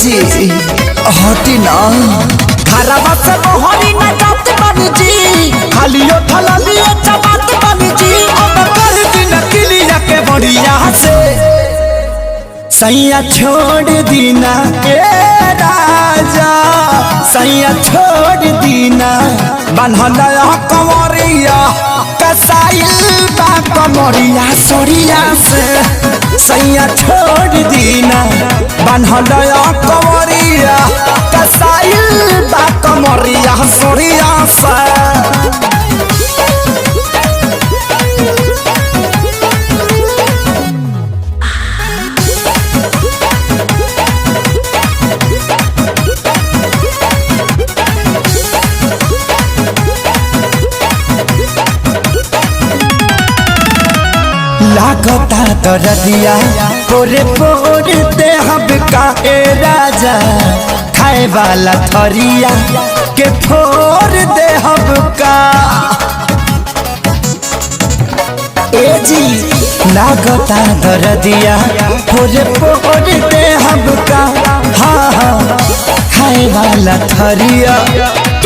जी हटी ना घरवा से मोहरी न जात बनी जी खालियो थलियो चबात बनी जी अब कर दिन किलिया के बढ़िया से सैया छोड़ दीना ए राजा सैया छोड़ दीना बनहल कंवरिया कसाइल बा कमरिया सोरिया से सैया छोड़ दीना बनहल कंवरिया कसाइल बा कमरिया सोरिया से लागता दरदिया पोरे पोरे देहब का ए राजा खाए वाला थरिया के फोर देहब का ए जी लागता दरदिया पोरे पोरे देहब का हाँ हाँ खाए वाला थरिया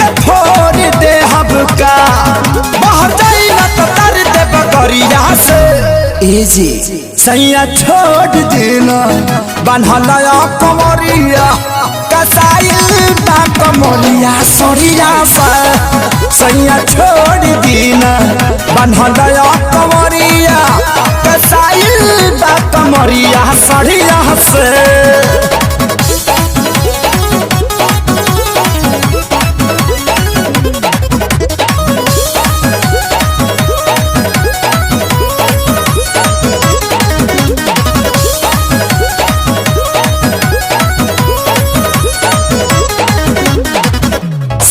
के फोर देहब का बाहर जाई ना तो तर देब करिया से ए जी सैया छोड़ देना बनहल कंवरिया कसाइल बा कमरिया सोरिया से सैया छोड़ दीना बनहल कंवरिया कसाइल बा कमरिया सड़िया से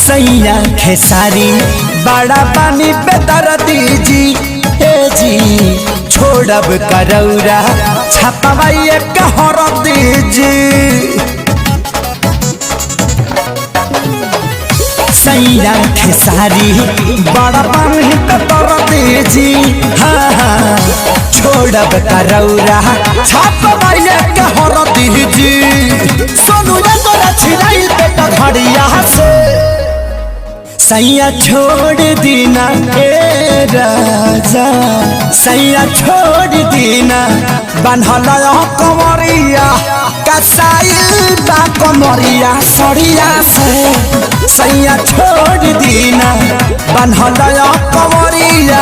सैया खेसारी बड़ा पानी बेदर्दी जी ए जी छोड़ब करौरा छपवाइए कहर दीजी सैया खेसारी बड़ा पानी बेदर्दी जी हाँ हाँ छोड़ब करौरा छपवाइए कहर दीजी सोनू गोरा छिलाई बेटा घड़िया से सैया छोड़ दीना ए राजा सैया छोड़ दीना बनहल कंवरिया कसाइल बा कमरिया सोरिया से सैया छोड़ दीना बनहल कंवरिया